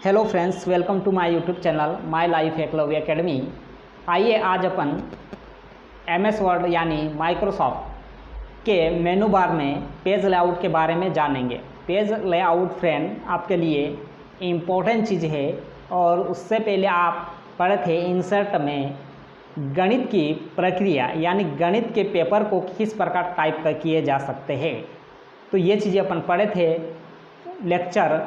Hello friends, welcome to my YouTube channel my life Eklavya Academy. आइए आज अपन MS word यानी माइक्रोसॉफ्ट के मेनू बार में पेज लेआउट के बारे में जानेंगे। पेज लेआउट फ्रेंड आपके लिए इम्पोर्टेंट चीज़ है और उससे पहले आप पढ़े थे इंसर्ट में गणित की प्रक्रिया यानी गणित के पेपर को किस प्रकार टाइप किए जा सकते हैं। तो ये चीज़ें अपन पढ़े थे लेक्चर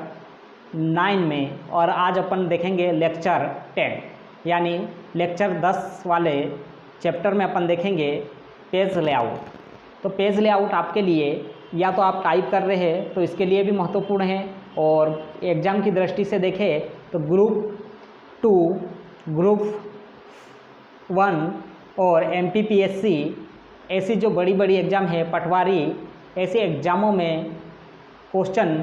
9 में और आज अपन देखेंगे लेक्चर 10 यानी लेक्चर 10 वाले चैप्टर में अपन देखेंगे पेज लेआउट। तो पेज लेआउट आपके लिए या तो आप टाइप कर रहे हैं तो इसके लिए भी महत्वपूर्ण है, और एग्ज़ाम की दृष्टि से देखें तो ग्रुप 2, ग्रुप 1 और MPPSC ऐसी जो बड़ी बड़ी एग्ज़ाम है, पटवारी, ऐसे एग्ज़ामों में क्वेश्चन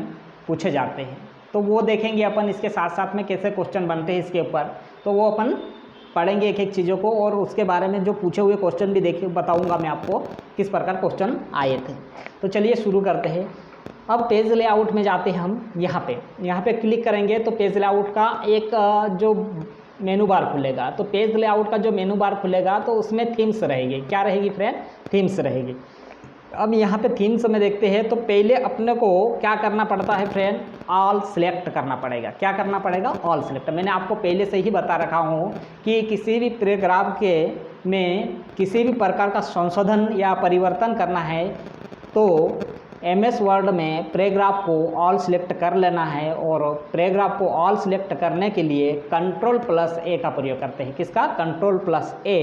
पूछे जाते हैं। तो वो देखेंगे अपन, इसके साथ साथ में कैसे क्वेश्चन बनते हैं इसके ऊपर, तो वो अपन पढ़ेंगे एक एक चीज़ों को, और उसके बारे में जो पूछे हुए क्वेश्चन भी देखिए बताऊंगा मैं आपको किस प्रकार क्वेश्चन आए थे। तो चलिए शुरू करते हैं। अब पेज लेआउट में जाते हैं हम। यहाँ पे क्लिक करेंगे तो पेज लेआउट का एक जो मेनू बार खुलेगा। तो पेज लेआउट का जो मेनू बार खुलेगा तो उसमें थीम्स रहेगी। क्या रहेगी फ्रेंड? थीम्स रहेगी। अब यहाँ पे थीम्स में देखते हैं तो पहले अपने को क्या करना पड़ता है फ्रेंड? ऑल सिलेक्ट करना पड़ेगा। क्या करना पड़ेगा? All select. मैंने आपको पहले से ही बता रखा हूँ कि किसी भी पैराग्राफ के में किसी भी प्रकार का संशोधन या परिवर्तन करना है तो MS वर्ड में पैराग्राफ को ऑल सिलेक्ट कर लेना है, और पैराग्राफ को ऑल सिलेक्ट करने के लिए Ctrl+A का प्रयोग करते हैं। किसका? Ctrl+A।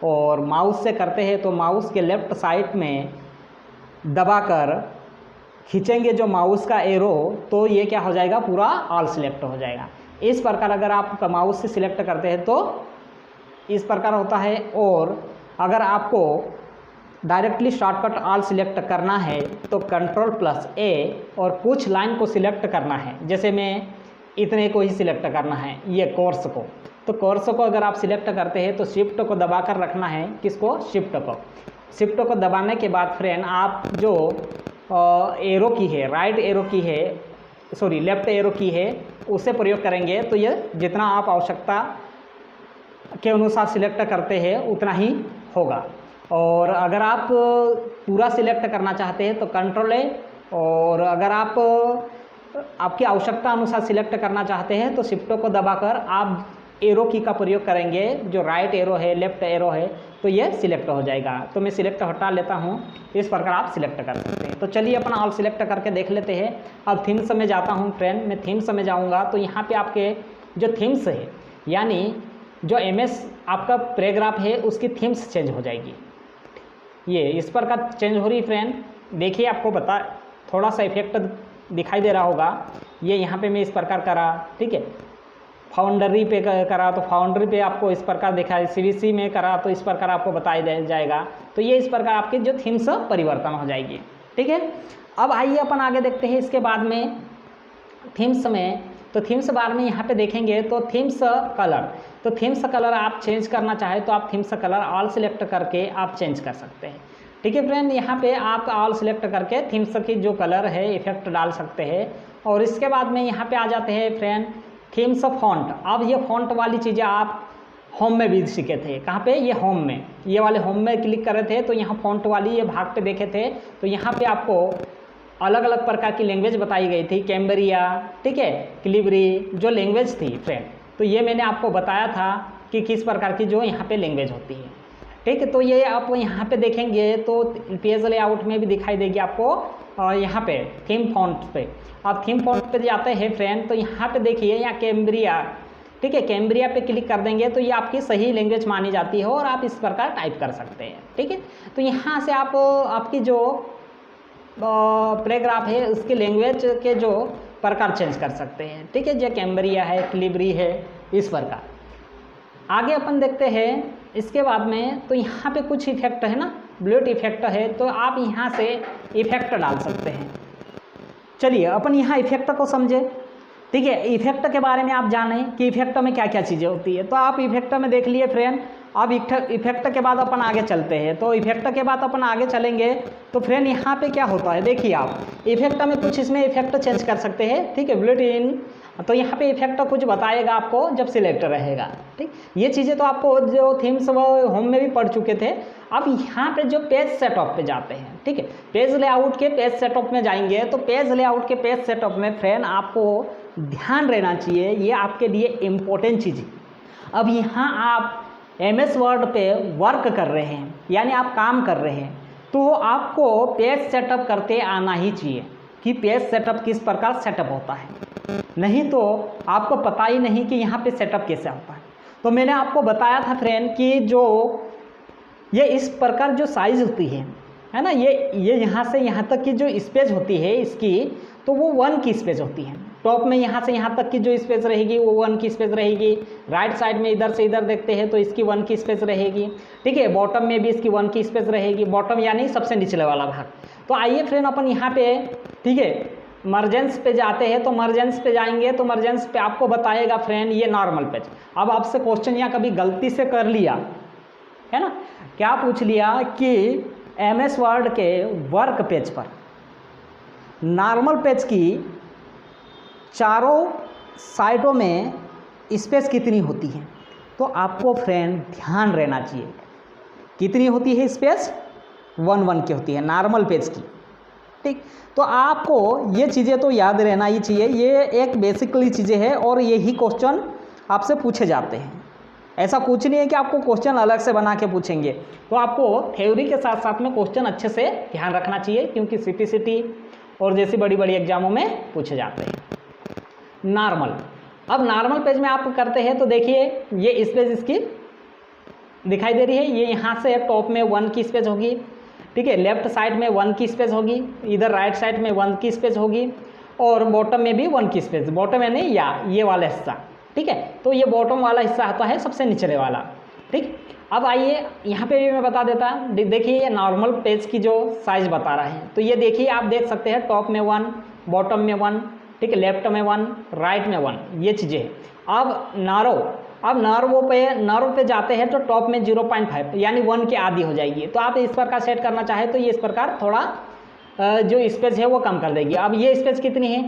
और माउस से करते हैं तो माउस के लेफ्ट साइड में दबाकर खींचेंगे जो माउस का एरो, तो ये क्या हो जाएगा? पूरा ऑल सिलेक्ट हो जाएगा। इस प्रकार अगर आप माउस से सिलेक्ट करते हैं तो इस प्रकार होता है। और अगर आपको डायरेक्टली शॉर्टकट ऑल सिलेक्ट करना है तो Ctrl+A और कुछ लाइन को सिलेक्ट करना है। जैसे मैं इतने को ही सिलेक्ट करना है, ये कोर्स को। तो कोर्स को अगर आप सिलेक्ट करते हैं तो शिफ्ट को दबाकर रखना है। किसको? शिफ्ट को। शिफ्ट को दबाने के बाद फ्रेंड आप जो एरो की है, राइट एरो की है, सॉरी लेफ्ट एरो की है, उसे प्रयोग करेंगे तो ये जितना आप आवश्यकता के अनुसार सिलेक्ट करते हैं उतना ही होगा। और अगर आप पूरा सिलेक्ट करना चाहते हैं तो Ctrl+A, और अगर आप आपकी आवश्यकता अनुसार सिलेक्ट करना चाहते हैं तो शिफ्ट को दबाकर आप एरो की का प्रयोग करेंगे। जो राइट एरो है, लेफ्ट एरो है, तो ये सिलेक्ट हो जाएगा। तो मैं सिलेक्ट हटा लेता हूँ। इस प्रकार आप सिलेक्ट कर सकते हैं। तो चलिए अपन ऑल सिलेक्ट करके देख लेते हैं। अब थीम्स में जाता हूँ फ्रेंड। मैं थीम्स में जाऊँगा तो यहाँ पे आपके जो थीम्स है यानी जो MS आपका पैराग्राफ है उसकी थीम्स चेंज हो जाएगी। ये इस प्रकार चेंज हो रही फ्रेंड। देखिए आपको बता थोड़ा सा इफेक्ट दिखाई दे रहा होगा। ये यहाँ पे मैं इस प्रकार करा, ठीक है, फाउंडरी पे करा तो फाउंडरी पे आपको इस प्रकार दिखाई, CVC में करा तो इस प्रकार आपको बताया जाएगा। तो ये इस प्रकार आपकी जो थीम्स परिवर्तन हो जाएगी, ठीक है। अब आइए अपन आगे देखते हैं इसके बाद में थीम्स में। तो थीम्स बार में यहाँ पे देखेंगे तो थीम्स कलर। तो थीम्स कलर आप चेंज करना चाहे तो आप थीम्स कलर ऑल सिलेक्ट करके आप चेंज कर सकते हैं, ठीक है फ्रेंड। यहाँ पे आप ऑल सिलेक्ट करके थीम्स की जो कलर है इफेक्ट डाल सकते हैं। और इसके बाद में यहाँ पे आ जाते हैं फ्रेंड थीम्स फॉन्ट। अब ये फॉन्ट वाली चीज़ें आप होम में भी सीखे थे। कहाँ पे? ये होम में, ये वाले होम में क्लिक कर रहे थे तो यहाँ फॉन्ट वाली ये भाग पे देखे थे। तो यहाँ पे आपको अलग अलग प्रकार की लैंग्वेज बताई गई थी। कैम्ब्रिया, ठीक है, कैलिबरी, जो लैंग्वेज थी फ्रेंड, तो ये मैंने आपको बताया था कि किस प्रकार की जो यहाँ पे लैंग्वेज होती है, ठीक है। तो ये आप यहाँ पे देखेंगे तो पेज लेआउट में भी दिखाई देगी आपको यहाँ पे थीम फॉन्ट पे। आप थीम फॉन्ट पे जाते हैं फ्रेंड तो यहाँ पे देखिए यहाँ कैम्ब्रिया, ठीक है, कैम्ब्रिया पे क्लिक कर देंगे तो ये आपकी सही लैंग्वेज मानी जाती है और आप इस प्रकार टाइप कर सकते हैं, ठीक है। तो यहाँ से आप आपकी जो पैराग्राफ है उसकी लैंग्वेज के जो प्रकार चेंज कर सकते हैं, ठीक है। जो कैम्ब्रिया है, कैलिबरी है, इस प्रकार। आगे अपन देखते हैं इसके बाद में। तो यहाँ पे कुछ इफेक्ट है ना, ब्लूट इफेक्ट है, तो आप यहाँ से इफेक्ट डाल सकते हैं। चलिए अपन यहाँ इफेक्ट को समझे, ठीक है। इफेक्ट के बारे में आप जानें कि इफेक्ट में क्या क्या चीज़ें होती है। तो आप इफेक्ट में देख लिए फ्रेंड। अब इफेक्ट के बाद अपन आगे चलते हैं। तो इफेक्ट के बाद अपन आगे चलेंगे तो फ्रेंड यहाँ पे क्या होता है देखिए आप। इफेक्ट में कुछ इसमें इफेक्ट चेंज कर सकते हैं, ठीक है। बिल्ट इन तो यहाँ पे इफेक्ट कुछ बताएगा आपको जब सिलेक्ट रहेगा। ठीक, ये चीज़ें तो आपको जो थीम्स वो होम में भी पढ़ चुके थे। अब यहाँ पे जो पेज सेटअप पे जाते हैं, ठीक है, पेज लेआउट के पेज सेटअप में जाएंगे तो पेज लेआउट के पेज सेटअप में फ्रेंड आपको ध्यान रहना चाहिए, ये आपके लिए इम्पोर्टेंट चीज़ है। अब यहाँ आप MS वर्ड पे वर्क कर रहे हैं, यानी आप काम कर रहे हैं, तो आपको पेज सेटअप करते आना ही चाहिए कि पेज सेटअप किस प्रकार सेटअप होता है, नहीं तो आपको पता ही नहीं कि यहाँ पे सेटअप कैसे होता है। तो मैंने आपको बताया था फ्रेंड कि जो ये इस प्रकार जो साइज़ होती है ना, ये यहाँ से यहाँ तक की जो स्पेस होती है इसकी, तो वो 1 की स्पेस होती है। टॉप में यहाँ से यहाँ तक की जो स्पेस रहेगी वो 1 की स्पेस रहेगी। राइट साइड में इधर से इधर देखते हैं तो इसकी 1 की स्पेस रहेगी। ठीक है, बॉटम में भी इसकी 1 की स्पेस रहेगी, बॉटम यानी सबसे निचले वाला भाग। तो आइए फ्रेंड अपन यहाँ पे, ठीक है, मर्जेंस पे जाते हैं। तो मर्जेंस पे जाएंगे तो मर्जेंस पे आपको बताएगा फ्रेंड ये नॉर्मल पेज। अब आपसे क्वेश्चन यहाँ कभी गलती से कर लिया है ना, क्या पूछ लिया कि MS वर्ड के वर्क पेज पर नॉर्मल पेज की चारों साइडों में स्पेस कितनी होती है, तो आपको फ्रेंड ध्यान रहना चाहिए कितनी होती है स्पेस, 1 की होती है नॉर्मल पेज की। ठीक, तो आपको ये चीज़ें तो याद रहना ही चाहिए, ये एक बेसिकली चीज़ें हैं और यही क्वेश्चन आपसे पूछे जाते हैं। ऐसा कुछ नहीं है कि आपको क्वेश्चन अलग से बना के पूछेंगे। तो आपको थ्योरी के साथ साथ में क्वेश्चन अच्छे से ध्यान रखना चाहिए, क्योंकि CPCT और जैसी बड़ी बड़ी एग्जामों में पूछे जाते हैं। नॉर्मल, अब नॉर्मल पेज में आप करते हैं तो देखिए ये स्पेस इसकी दिखाई दे रही है, ये यहाँ से टॉप में 1 की स्पेस होगी। ठीक है, लेफ्ट साइड में 1 की स्पेस होगी, इधर राइट साइड में 1 की स्पेस होगी और बॉटम में भी 1 की स्पेस। बॉटम यानी ये वाला हिस्सा, ठीक है, तो ये बॉटम वाला हिस्सा आता है सबसे निचले वाला। ठीक, अब आइए यहाँ पे भी मैं बता देता, देखिए ये नॉर्मल पेज की जो साइज बता रहा है, तो ये देखिए आप देख सकते हैं टॉप में 1, बॉटम में 1, ठीक है, लेफ्ट में 1, राइट में 1, ये चीज़ें हैं। अब नारो पे जाते हैं तो टॉप में 0.5 यानी 1 के आधी हो जाएगी। तो आप इस प्रकार सेट करना चाहे तो ये इस प्रकार थोड़ा जो स्पेस है वो कम कर देगी। अब ये स्पेस कितनी है,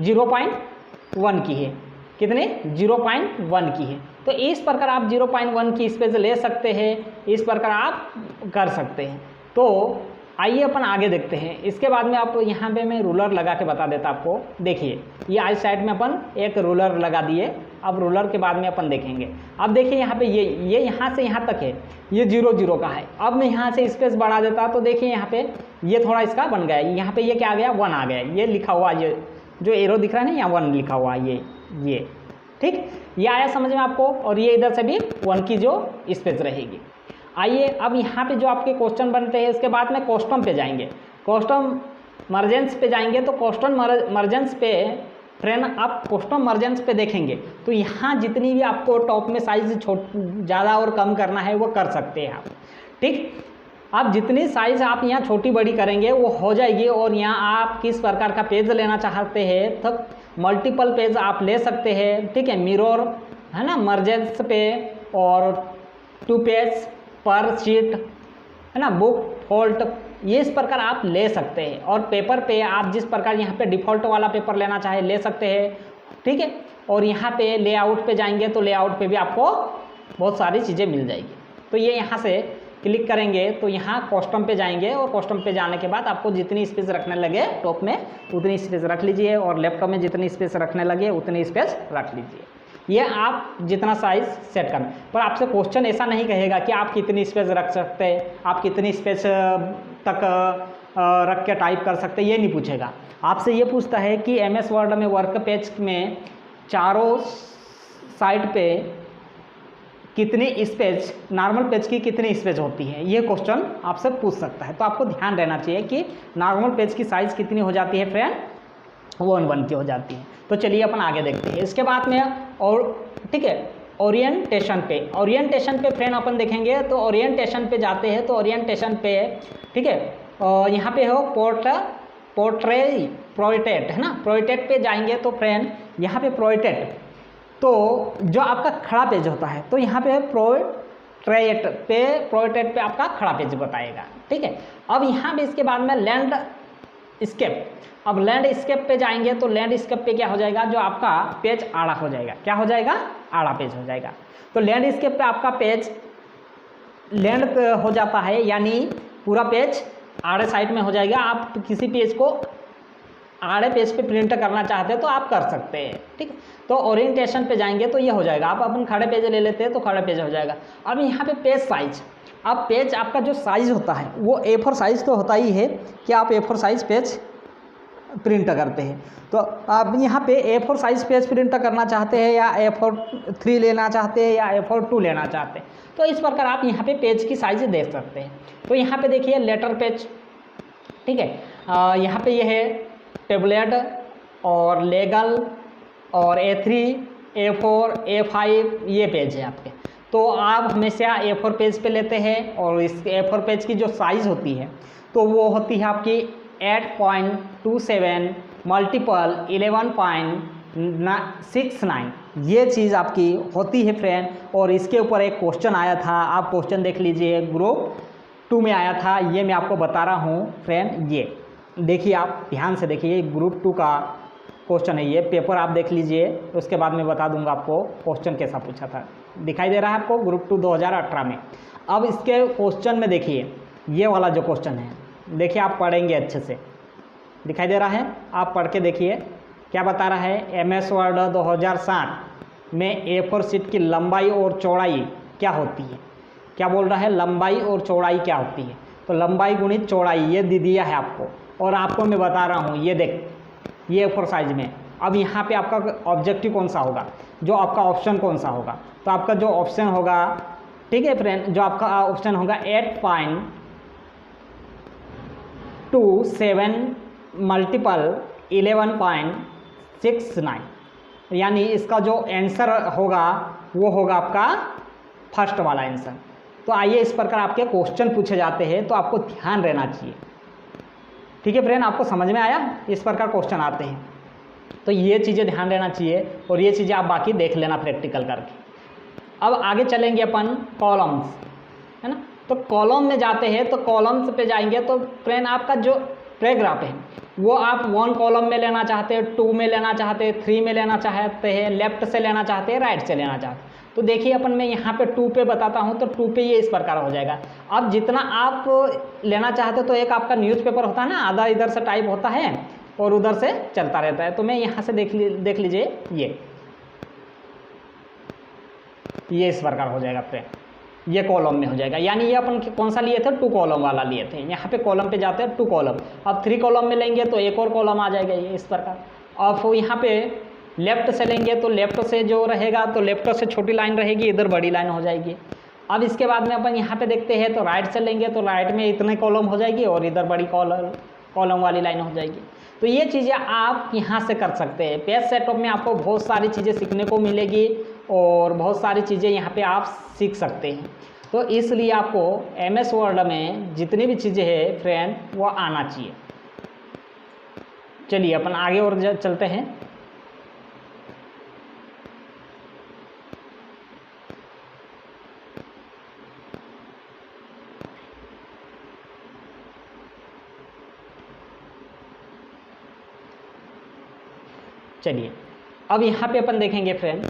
0.1 की है, कितने, 0.1 की है। तो इस प्रकार आप 0.1 की स्पेस ले सकते हैं, इस प्रकार आप कर सकते हैं। तो आइए अपन आगे देखते हैं। इसके बाद में आप यहाँ पे मैं रूलर लगा के बता देता आपको। देखिए ये आज साइड में अपन एक रूलर लगा दिए, अब रूलर के बाद में अपन देखेंगे। अब देखिए यहाँ पे ये यहाँ से यहाँ तक है, ये 0 का है। अब मैं यहाँ से स्पेस बढ़ा देता तो देखिए यहाँ पे ये थोड़ा इसका बन गया, यहाँ पे ये क्या आ गया, 1 आ गया, ये लिखा हुआ, ये जो एरो दिख रहा है ना यहाँ 1 लिखा हुआ, ये ठीक, ये आया समझ में आपको। और ये इधर से भी 1 की जो स्पेस रहेगी। आइए अब यहाँ पे जो आपके क्वेश्चन बनते हैं, इसके बाद में कॉस्टम पे जाएंगे, कॉस्टम मर्जेंस पे जाएंगे। तो कॉस्टम मर्जेंस पे फ्रेंड आप कॉस्टम मर्जेंस पे देखेंगे तो यहाँ जितनी भी आपको टॉप में साइज ज़्यादा और कम करना है वो कर सकते हैं आप। ठीक, आप जितनी साइज़ आप यहाँ छोटी बड़ी करेंगे वो हो जाएगी। और यहाँ आप किस प्रकार का पेज लेना चाहते हैं तो मल्टीपल पेज आप ले सकते हैं। ठीक है, मिरर है ना, मर्जेंस पे और 2 पेज पर शीट है ना, बुक फोल्ट, ये इस प्रकार आप ले सकते हैं। और पेपर पे आप जिस प्रकार यहाँ पे डिफ़ॉल्ट वाला पेपर लेना चाहे ले सकते हैं। ठीक है, और यहाँ पे लेआउट पे जाएंगे तो लेआउट पे भी आपको बहुत सारी चीज़ें मिल जाएगी। तो ये यहाँ से क्लिक करेंगे तो यहाँ कॉस्टम पे जाएंगे और कॉस्टम पे जाने के बाद आपको जितनी स्पेस रखने लगे टॉप में उतनी स्पेस रख लीजिए और लैपटॉप में जितनी स्पेस रखने लगे उतनी स्पेस रख लीजिए। ये आप जितना साइज सेट करना, पर आपसे क्वेश्चन ऐसा नहीं कहेगा कि आप कितनी स्पेस रख सकते हैं, आप कितनी स्पेस तक रख के टाइप कर सकते हैं, ये नहीं पूछेगा। आपसे ये पूछता है कि MS वर्ड में वर्क पेज में चारों साइड पे कितनी स्पेस, नॉर्मल पेज की कितनी स्पेस होती है, ये क्वेश्चन आपसे पूछ सकता है। तो आपको ध्यान रहना चाहिए कि नॉर्मल पेज की साइज़ कितनी हो जाती है फ्रेंड, 1 की हो जाती है। तो चलिए अपन आगे देखते हैं। इसके बाद में और ठीक है, ओरिएंटेशन पे फ्रेंड अपन देखेंगे। तो ओरिएंटेशन पे जाते हैं तो ओरिएंटेशन पे ठीक है, यहाँ पे हो प्रोइटेट है ना, प्रोइटेट पे जाएंगे तो फ्रेंड यहाँ पे प्रोइटेट, तो जो आपका खड़ा पेज होता है तो यहाँ पे प्रोइटेट पे आपका खड़ा पेज बताएगा। ठीक है, अब यहाँ पे इसके बाद में लैंडस्केप। अब लैंडस्केप पे जाएंगे तो लैंडस्केप पे क्या हो जाएगा, जो आपका पेज आड़ा हो जाएगा, क्या हो जाएगा, आड़ा पेज हो जाएगा। तो लैंडस्केप पे आपका पेज लैंड हो जाता है, यानी पूरा पेज आड़े साइड में हो जाएगा। आप किसी पेज को आड़े पेज पे प्रिंट करना चाहते हैं तो आप कर सकते हैं, ठीक है। तो ओरिएंटेशन पे जाएंगे तो ये हो जाएगा, आप अपन खड़े पेज ले लेते हैं तो खड़े पेज हो जाएगा। अब यहाँ पे पेज साइज, अब पेज आपका जो साइज़ होता है वो A4 साइज़ तो होता ही है कि आप A4 साइज़ पेज प्रिंट करते हैं। तो आप यहाँ पे A4 साइज़ पेज प्रिंट करना चाहते हैं या A4 3 लेना चाहते हैं या A4 2 लेना चाहते हैं, तो इस प्रकार आप यहाँ पे पेज की साइज़ देख सकते हैं। तो यहाँ पे देखिए लेटर पेज, ठीक है, यहाँ पे ये है टेबलेट और लेगल और A3, A4, A5 ये पेज है आपके। तो आप हमेशा A4 पेज पे लेते हैं और इस A4 पेज की जो साइज़ होती है तो वो होती है आपकी 8.27 मल्टीपल 11.69, ये चीज़ आपकी होती है फ्रेंड। और इसके ऊपर एक क्वेश्चन आया था, आप क्वेश्चन देख लीजिए, ग्रुप 2 में आया था, ये मैं आपको बता रहा हूँ फ्रेंड। ये देखिए, आप ध्यान से देखिए, ग्रुप 2 का क्वेश्चन है ये, पेपर आप देख लीजिए, उसके बाद मैं बता दूंगा आपको क्वेश्चन कैसा पूछा था। दिखाई दे रहा है आपको ग्रुप 2 2018 में। अब इसके क्वेश्चन में देखिए, ये वाला जो क्वेश्चन है, देखिए आप पढ़ेंगे अच्छे से, दिखाई दे रहा है, आप पढ़ के देखिए क्या बता रहा है। MS वर्ड 2007 में A4 शीट की लंबाई और चौड़ाई क्या होती है, क्या बोल रहा है, लंबाई और चौड़ाई क्या होती है। तो लंबाई गुणित चौड़ाई ये दे दिया है आपको, और आपको मैं बता रहा हूँ, ये देख, ये A4 साइज में। अब यहाँ पे आपका ऑब्जेक्टिव कौन सा होगा, जो आपका ऑप्शन कौन सा होगा, तो आपका जो ऑप्शन होगा, ठीक है फ्रेंड, जो आपका ऑप्शन होगा 8.27 मल्टीपल 11.69, यानी इसका जो आंसर होगा वो होगा आपका फर्स्ट वाला आंसर। तो आइए, इस प्रकार आपके क्वेश्चन पूछे जाते हैं तो आपको ध्यान रहना चाहिए, ठीक है फ्रेंड, आपको समझ में आया, इस प्रकार क्वेश्चन आते हैं तो ये चीज़ें ध्यान रहना चाहिए, और ये चीज़ें आप बाकी देख लेना प्रैक्टिकल करके। अब आगे चलेंगे अपन कॉलम्स, है ना। तो कॉलम में जाते हैं, तो कॉलम्स पे जाएंगे तो फ्रेंड आपका जो पैराग्राफ है वो आप 1 कॉलम में लेना चाहते हैं, 2 में लेना चाहते हैं, 3 में लेना चाहते हैं, लेफ्ट से लेना चाहते हैं, राइट से लेना चाहते हैं। तो देखिए अपन मैं यहाँ पे 2 पे बताता हूँ, तो 2 पे ये इस प्रकार हो जाएगा। अब जितना आप लेना चाहते हो, तो एक आपका न्यूज़पेपर होता है ना, आधा इधर से टाइप होता है और उधर से चलता रहता है। तो मैं यहाँ से देख लीजिए, ये इस प्रकार हो जाएगा फ्रेंड, ये कॉलम में हो जाएगा, यानी ये अपन कौन सा लिए थे, 2 कॉलम वाला लिए थे। यहाँ पे कॉलम पे जाते हैं 2 कॉलम, अब 3 कॉलम में लेंगे तो एक और कॉलम आ जाएगा, ये इस प्रकार। और यहाँ पे लेफ्ट से लेंगे तो लेफ्ट से जो रहेगा, तो लेफ्ट से छोटी लाइन रहेगी, इधर बड़ी लाइन हो जाएगी। अब इसके बाद में अपन यहाँ पे देखते हैं, तो राइट से लेंगे तो राइट में इतने कॉलम हो जाएगी और इधर बड़ी कॉलम वाली लाइन हो जाएगी। तो ये चीज़ें आप यहाँ से कर सकते हैं। पेज सेटअप में आपको बहुत सारी चीज़ें सीखने को मिलेगी और बहुत सारी चीज़ें यहाँ पे आप सीख सकते हैं। तो इसलिए आपको MS वर्ड में जितनी भी चीज़ें हैं फ्रेंड वो आना चाहिए। चलिए अपन आगे और चलते हैं। चलिए अब यहाँ पे अपन देखेंगे फ्रेंड,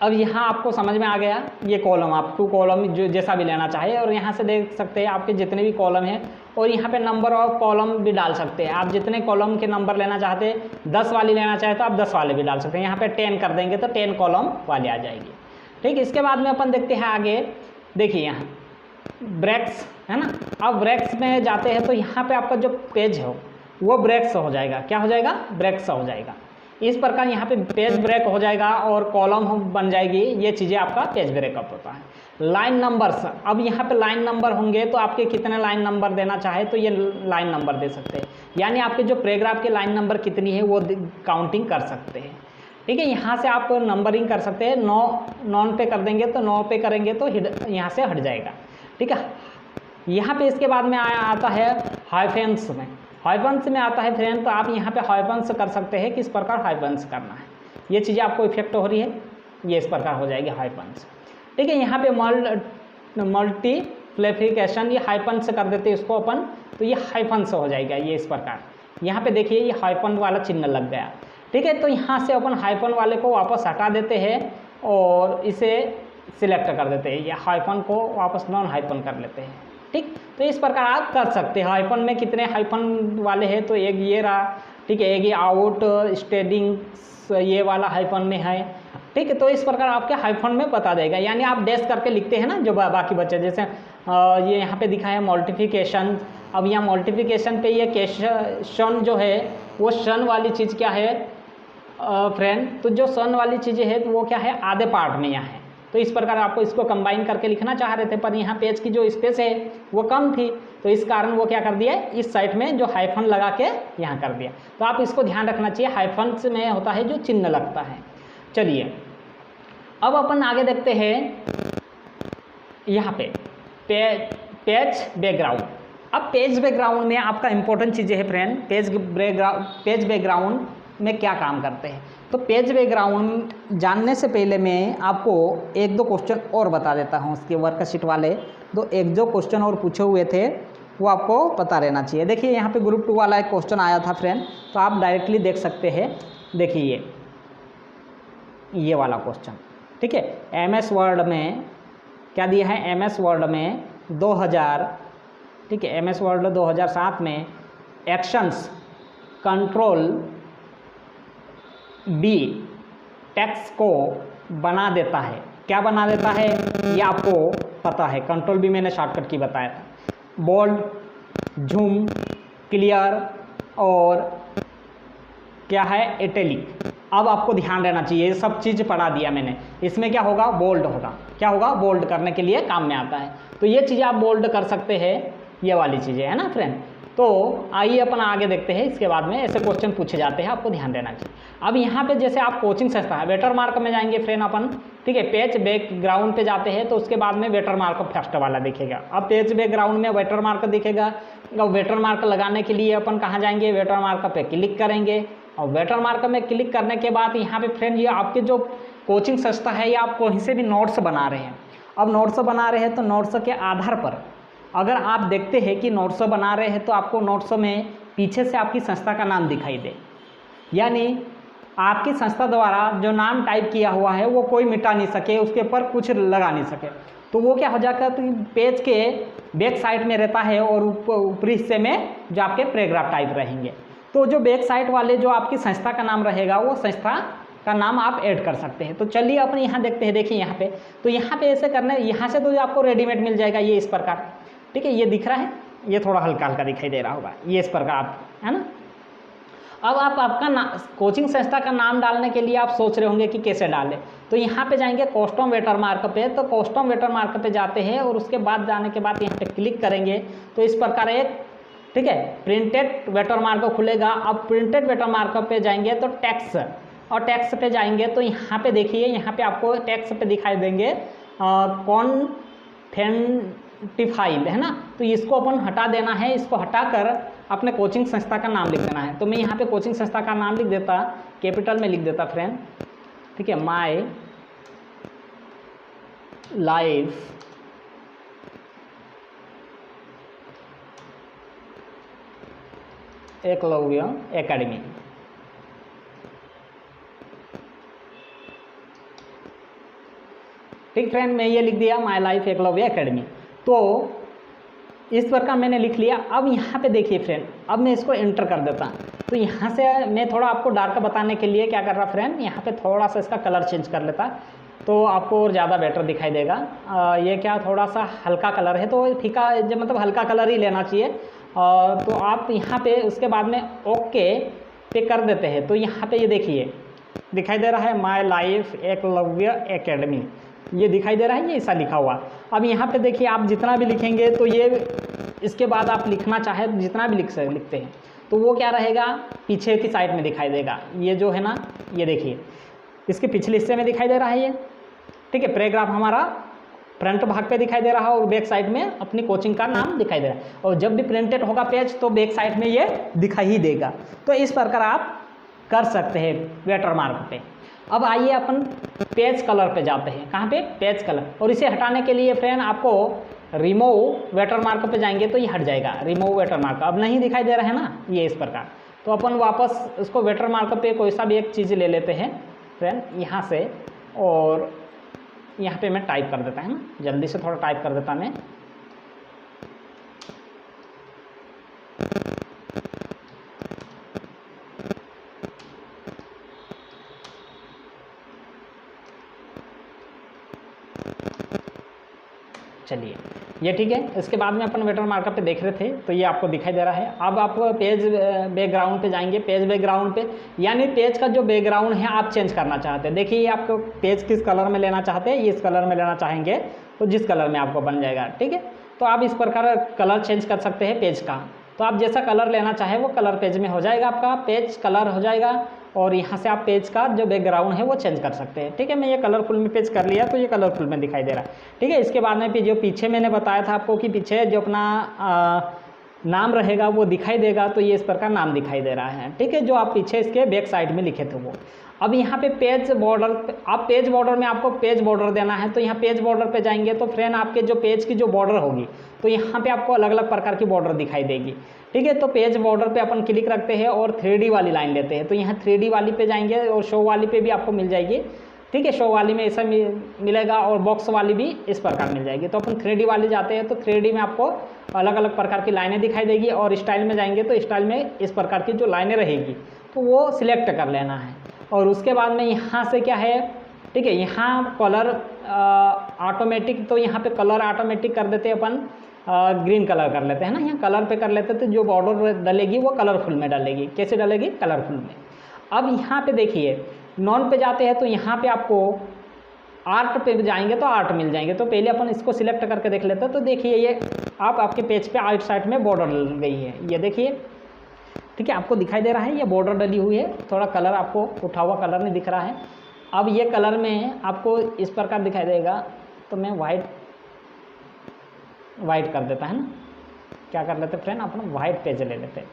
अब यहाँ आपको समझ में आ गया, ये कॉलम आप 2 कॉलम जो जैसा भी लेना चाहे, और यहाँ से देख सकते हैं आपके जितने भी कॉलम हैं, और यहाँ पे नंबर ऑफ कॉलम भी डाल सकते हैं। आप जितने कॉलम के नंबर लेना चाहते हैं, 10 वाली लेना चाहे तो आप 10 वाले भी डाल सकते हैं। यहाँ पे 10 कर देंगे तो 10 कॉलम वाले आ जाएगी, ठीक। इसके बाद में अपन देखते हैं आगे, देखिए यहाँ ब्रेक्स है ना। अब ब्रेक्स में जाते हैं तो यहाँ पे आपका जो पेज है वो ब्रेक्स हो जाएगा, क्या हो जाएगा, ब्रेक्स हो जाएगा। इस प्रकार यहाँ पे पेज ब्रेक हो जाएगा और कॉलम बन जाएगी, ये चीज़ें आपका पेज ब्रेकअप होता है। लाइन नंबर्स, अब यहाँ पे लाइन नंबर होंगे तो आपके कितने लाइन नंबर देना चाहे तो ये लाइन नंबर दे सकते हैं, यानी आपके जो पैराग्राफ के लाइन नंबर कितनी है वो काउंटिंग कर सकते हैं, ठीक है। यहाँ से आप नंबरिंग कर सकते हैं, 9 पे कर देंगे तो 9 पे करेंगे तो यहाँ से हट जाएगा, ठीक है। यहाँ पे इसके बाद में आता है हाइफेंस में, हाइफेंस में आता है फ्रेंड, तो आप यहाँ पे हाइफेंस कर सकते हैं, किस प्रकार हाइफेंस करना है, ये चीज़ें आपको इफेक्ट हो रही है, ये इस प्रकार हो जाएगी हाइफेंस, ठीक है। यहाँ पे मल्टीप्लिकेशन, ये हाइफेंस कर देते हैं इसको अपन, तो ये हाइफेंस हो जाएगा, ये इस प्रकार, यहाँ पे देखिए ये हाइफन वाला चिन्ह लग गया, ठीक है। तो यहाँ से अपन हाइफन वाले को वापस हटा देते हैं और इसे सिलेक्ट कर देते हैं, या हाइफन को वापस नॉन हाइफन कर लेते हैं, ठीक। तो इस प्रकार आप कर सकते हैं। हाइफन में कितने हाइफन वाले हैं, तो एक ये रहा, ठीक है, एक ये आउट स्टेडिंग ये वाला हाइफन में है, ठीक है। तो इस प्रकार आपके हाइफन में बता देगा, यानी आप डैश करके लिखते हैं ना जो बाकी बच्चे, जैसे ये यहाँ पे दिखा है मल्टीप्लिकेशन। अब यहाँ मल्टीप्लिकेशन पे ये क्वेश्चन जो है वो सन वाली चीज़ क्या है फ्रेंड, तो जो सन वाली चीज़ें है तो वो क्या है, आधे पार्ट में यहाँ है। तो इस प्रकार आपको इसको कंबाइन करके लिखना चाह रहे थे, पर यहाँ पेज की जो स्पेस है वो कम थी, तो इस कारण वो क्या कर दिया, इस साइड में जो हाइफन लगा के यहाँ कर दिया। तो आप इसको ध्यान रखना चाहिए, हाइफन में होता है जो चिन्ह लगता है। चलिए अब अपन आगे देखते हैं यहाँ पे पेज बैकग्राउंड। अब पेज बैकग्राउंड में आपका इंपॉर्टेंट चीज़ें है फ्रेंड, पेज बैकग्राउंड में क्या काम करते हैं। तो पेज बैकग्राउंड जानने से पहले मैं आपको एक दो क्वेश्चन और बता देता हूँ उसके वर्कशीट वाले। तो एक दो क्वेश्चन और पूछे हुए थे वो आपको पता रहना चाहिए। देखिए यहाँ पे ग्रुप 2 वाला एक क्वेश्चन आया था फ्रेंड, तो आप डायरेक्टली देख सकते हैं। देखिए ये वाला क्वेश्चन, ठीक है। MS वर्ड में क्या दिया है, MS वर्ड में 2000, ठीक है, MS वर्ड 2007 में एक्शंस कंट्रोल B टेक्स्ट को बना देता है। क्या बना देता है ये आपको पता है, कंट्रोल B मैंने शॉर्टकट की बताया था। बोल्ड, जूम, क्लियर और क्या है, इटैलिक। अब आपको ध्यान रहना चाहिए, ये सब चीज़ पढ़ा दिया मैंने। इसमें क्या होगा, बोल्ड होगा। क्या होगा, बोल्ड करने के लिए काम में आता है। तो ये चीज़ें आप बोल्ड कर सकते हैं, ये वाली चीज़ें है ना फ्रेंड। तो आइए अपन आगे देखते हैं, इसके बाद में ऐसे क्वेश्चन पूछे जाते हैं, आपको ध्यान देना चाहिए। अब यहाँ पे जैसे आप कोचिंग संस्था है, वेटर मार्क में जाएंगे फ्रेंड अपन, ठीक है। पेज बैकग्राउंड पे जाते हैं तो उसके बाद में वेटर मार्क फर्स्ट वाला दिखेगा। अब पेज बैकग्राउंड में वेटर मार्क दिखेगा। अब वेटर मार्क लगाने के लिए अपन कहाँ जाएंगे, वेटर मार्क पे क्लिक करेंगे। और वेटर मार्क में क्लिक करने के बाद यहाँ पे फ्रेंड ये आपके जो कोचिंग संस्था है या आप कहीं से भी नोट्स बना रहे हैं। अब नोट्स बना रहे हैं तो नोट्स के आधार पर अगर आप देखते हैं कि नोट्स बना रहे हैं तो आपको नोट्स में पीछे से आपकी संस्था का नाम दिखाई दे, यानी आपकी संस्था द्वारा जो नाम टाइप किया हुआ है वो कोई मिटा नहीं सके, उसके ऊपर कुछ लगा नहीं सके। तो वो क्या हो जाता है, तो पेज के बैक साइड में रहता है और ऊपरी हिस्से में जो आपके पैराग्राफ टाइप रहेंगे। तो जो बैक साइड वाले जो आपकी संस्था का नाम रहेगा वो संस्था का नाम आप ऐड कर सकते हैं। तो चलिए अपन यहाँ देखते हैं। देखिए यहाँ पे, तो यहाँ पे ऐसे करना है, यहाँ से तो आपको रेडीमेड मिल जाएगा ये इस प्रकार, ठीक है। ये दिख रहा है, ये थोड़ा हल्का हल्का दिखाई दे रहा होगा, ये इस प्रकार आप, है ना। अब आप आपका कोचिंग संस्था का नाम डालने के लिए आप सोच रहे होंगे कि कैसे डालें। तो यहाँ पे जाएंगे कस्टम वेटर मार्क पे, तो कस्टम वेटर मार्क पे जाते हैं और उसके बाद जाने के बाद यहाँ पे क्लिक करेंगे तो इस प्रकार एक, ठीक है, प्रिंटेड वेटर मार्क खुलेगा। अब प्रिंटेड वेटर मार्क पे जाएंगे तो टैक्स, और टैक्स पे जाएंगे तो यहाँ पे देखिए, यहाँ पे आपको टैक्स पे दिखाई देंगे कॉन्फेंटिफाइल, है ना। तो इसको अपन हटा देना है, इसको हटाकर अपने कोचिंग संस्था का नाम लिख देना है। तो मैं यहाँ पे कोचिंग संस्था का नाम लिख देता, कैपिटल में लिख देता फ्रेंड, ठीक है, माय लाइफ एकलव्य एकेडमी। ठीक फ्रेंड, मैं ये लिख दिया माय लाइफ एकलव्य एकेडमी। तो इस प्रकार मैंने लिख लिया। अब यहाँ पे देखिए फ्रेंड, अब मैं इसको एंटर कर देता। तो यहाँ से मैं थोड़ा आपको डार्क बताने के लिए क्या कर रहा फ्रेंड, यहाँ पे थोड़ा सा इसका कलर चेंज कर लेता तो आपको और ज़्यादा बेटर दिखाई देगा। ये क्या थोड़ा सा हल्का कलर है, तो फीका मतलब हल्का कलर ही लेना चाहिए। तो आप यहाँ पे उसके बाद में ओके पे कर देते हैं। तो यहाँ पे ये देखिए दिखाई दे रहा है माय लाइफ एकलव्य एकेडमी, ये दिखाई दे रहा है, ये ऐसा लिखा हुआ। अब यहाँ पे देखिए आप जितना भी लिखेंगे तो ये इसके बाद आप लिखना चाहे जितना भी लिखते हैं तो वो क्या रहेगा, पीछे की साइड में दिखाई देगा। ये जो है ना, ये देखिए इसके पिछले हिस्से में दिखाई दे रहा है ये, ठीक है। पैराग्राफ हमारा फ्रंट भाग पे दिखाई दे रहा है और बैक साइड में अपनी कोचिंग का नाम दिखाई दे रहा है। और जब भी प्रिंटेड होगा पेज तो बैक साइड में ये दिखाई ही देगा। तो इस प्रकार आप कर सकते हैं वेटर मार्क पे। अब आइए अपन पेज कलर पे जाते हैं। कहाँ पे, पेज कलर। और इसे हटाने के लिए फ्रेंड आपको रिमूव वेटर मार्क पे जाएंगे तो ये हट जाएगा, रिमूव वेटर मार्क। अब नहीं दिखाई दे रहा है ना, ये इस प्रकार, तो अपन वापस इसको वेटर मार्कअप पे कोई सा भी एक चीज़ ले लेते हैं फ्रेंड यहाँ से, और यहाँ पे मैं टाइप कर देता है ना, जल्दी से थोड़ा टाइप कर देता मैं। चलिए ये ठीक है। इसके बाद में अपन वेटर मार्कअप पे देख रहे थे तो ये आपको दिखाई दे रहा है। अब आप पेज बैकग्राउंड पे जाएंगे, पेज बैकग्राउंड पे यानी पेज का जो बैकग्राउंड है आप चेंज करना चाहते हैं। देखिए आपको पेज किस कलर में लेना चाहते हैं, इस कलर में लेना चाहेंगे तो जिस कलर में आपको बन जाएगा, ठीक है। तो आप इस प्रकार कलर चेंज कर सकते हैं पेज का। तो आप जैसा कलर लेना चाहे वो कलर पेज में हो जाएगा, आपका पेज कलर हो जाएगा, और यहाँ से आप पेज का जो बैकग्राउंड है वो चेंज कर सकते हैं, ठीक है। मैं ये कलरफुल में पेज कर लिया तो ये कलरफुल में दिखाई दे रहा है, ठीक है। इसके बाद में जो पीछे मैंने बताया था आपको कि पीछे जो अपना नाम रहेगा वो दिखाई देगा, तो ये इस प्रकार नाम दिखाई दे रहा है, ठीक है, जो आप पीछे इसके बैक साइड में लिखे थे वो। अब यहाँ पे पेज बॉर्डर, आप पेज बॉर्डर में आपको पेज बॉर्डर देना है, तो यहाँ पेज बॉर्डर पे जाएंगे तो फ्रेंड आपके जो पेज की जो बॉर्डर होगी तो यहाँ पे आपको अलग अलग प्रकार की बॉर्डर दिखाई देगी, ठीक है। तो पेज बॉर्डर पे अपन क्लिक रखते हैं और 3D वाली लाइन लेते हैं, तो यहाँ 3D वाली पे जाएंगे और शो वाली पे भी आपको मिल जाएगी, ठीक है। शो वाली में ऐसा मिलेगा और बॉक्स वाली भी इस प्रकार मिल जाएगी। तो अपन 3D वाली जाते हैं तो 3D में आपको अलग अलग प्रकार की लाइनें दिखाई देगी, और स्टाइल में जाएंगे तो स्टाइल में इस प्रकार की जो लाइनें रहेगी तो वो सिलेक्ट कर लेना है। और उसके बाद में यहाँ से क्या है, ठीक है, यहाँ कलर ऑटोमेटिक, तो यहाँ पे कलर ऑटोमेटिक कर देते हैं अपन, ग्रीन कलर कर लेते हैं ना, यहाँ कलर पे कर लेते हैं तो जो बॉर्डर डलेगी वो कलरफुल में डलेगी। कैसे डलेगी? कलरफुल में। अब यहाँ पे देखिए नॉन पे जाते हैं तो यहाँ पे आपको आर्ट पे जाएंगे तो आर्ट मिल जाएंगे। तो पहले अपन इसको सिलेक्ट करके देख लेते हैं। तो देखिए ये आपके पेज पे आउट साइड में बॉर्डर डल गई है, ये देखिए, ठीक है, आपको दिखाई दे रहा है ये बॉर्डर डली हुई है। थोड़ा कलर आपको उठा हुआ कलर नहीं दिख रहा है। अब ये कलर में आपको इस प्रकार दिखाई देगा, तो मैं वाइट कर देता है ना, क्या कर लेते फ्रेंड, अपन वाइट पेज ले लेते हैं,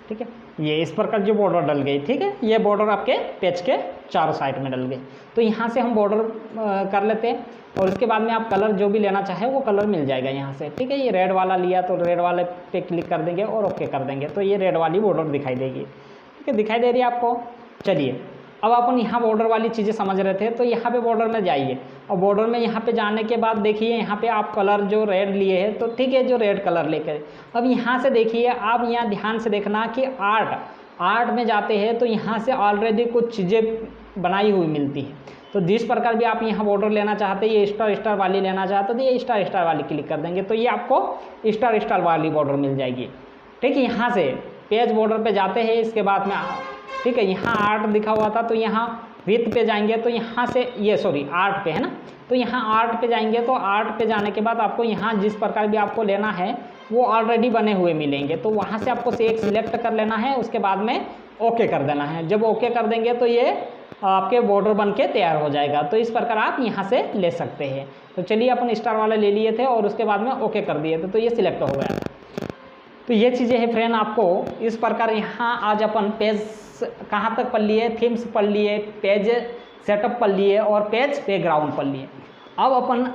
ठीक है। ये इस प्रकार जो बॉर्डर डल गई, ठीक है, ये बॉर्डर आपके पेज के चारों साइड में डल गई। तो यहाँ से हम बॉर्डर कर लेते हैं, और उसके बाद में आप कलर जो भी लेना चाहे वो कलर मिल जाएगा यहाँ से, ठीक है। ये रेड वाला लिया तो रेड वाले पे क्लिक कर देंगे और ओके कर देंगे, तो ये रेड वाली बॉर्डर दिखाई देगी, ठीक है, दिखाई दे रही है आपको। चलिए अब अपन यहाँ बॉर्डर वाली चीज़ें समझ रहे थे, तो यहाँ पे बॉर्डर में जाइए, और बॉर्डर में यहाँ पे जाने के बाद देखिए यहाँ पे आप कलर जो रेड लिए हैं, तो ठीक है, जो रेड कलर लेकर अब यहाँ से देखिए, आप यहाँ ध्यान से देखना कि आर्ट में जाते हैं तो यहाँ से ऑलरेडी कुछ चीज़ें बनाई हुई मिलती है। तो जिस प्रकार भी आप यहाँ बॉर्डर लेना चाहते हैं, ये स्टार वाली लेना चाहते हो तो ये स्टार वाली क्लिक कर देंगे, तो ये आपको स्टार वाली बॉर्डर मिल जाएगी, ठीक है। यहाँ से पेज बॉर्डर पे जाते हैं, इसके बाद में ठीक है, यहाँ आर्ट दिखा हुआ था तो यहाँ विथ पे जाएंगे, तो यहाँ से ये आर्ट पे है ना, तो यहाँ आर्ट पे जाएंगे, तो आर्ट पे जाने के बाद आपको यहाँ जिस प्रकार भी आपको लेना है वो ऑलरेडी बने हुए मिलेंगे, तो वहाँ से आपको एक सिलेक्ट कर लेना है, उसके बाद में ओके कर देना है। जब ओके कर देंगे तो ये आपके बॉर्डर बन के तैयार हो जाएगा। तो इस प्रकार आप यहाँ से ले सकते हैं। तो चलिए अपन स्टार वाला ले लिए थे और उसके बाद में ओके कर दिए थे, तो ये सिलेक्ट हो गया था। तो ये चीज़ें हैं फ्रेंड, आपको इस प्रकार यहाँ आज अपन पेज कहाँ तक पढ़ लिए, थीम्स पढ़ लिए, पेज सेटअप पढ़ लिए और पेज बैकग्राउंड पढ़ लिए। अब अपन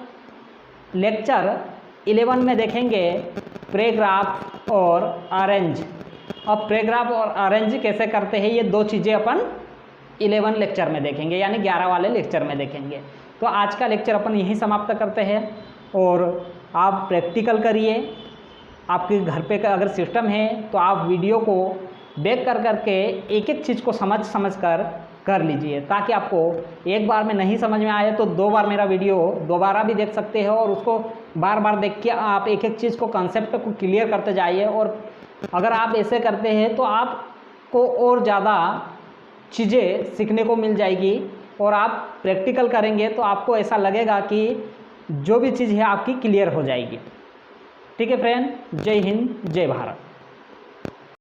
लेक्चर 11 में देखेंगे पैराग्राफ और अरेंज। अब पैराग्राफ और अरेंज कैसे करते हैं ये दो चीज़ें अपन 11 लेक्चर में देखेंगे, यानी 11 वाले लेक्चर में देखेंगे। तो आज का लेक्चर अपन यहीं समाप्त करते हैं, और आप प्रैक्टिकल करिए। आपके घर पे का अगर सिस्टम है तो आप वीडियो को बैक कर करके एक एक चीज़ को समझ कर लीजिए, ताकि आपको एक बार में नहीं समझ में आए तो 2 बार मेरा वीडियो दोबारा भी देख सकते हो, और उसको बार बार देख के आप एक एक चीज़ को, कंसेप्ट को क्लियर करते जाइए। और अगर आप ऐसे करते हैं तो आपको और ज़्यादा चीज़ें सीखने को मिल जाएगी, और आप प्रैक्टिकल करेंगे तो आपको ऐसा लगेगा कि जो भी चीज़ है आपकी क्लियर हो जाएगी। ठीक है फ्रेंड, जय हिंद, जय भारत।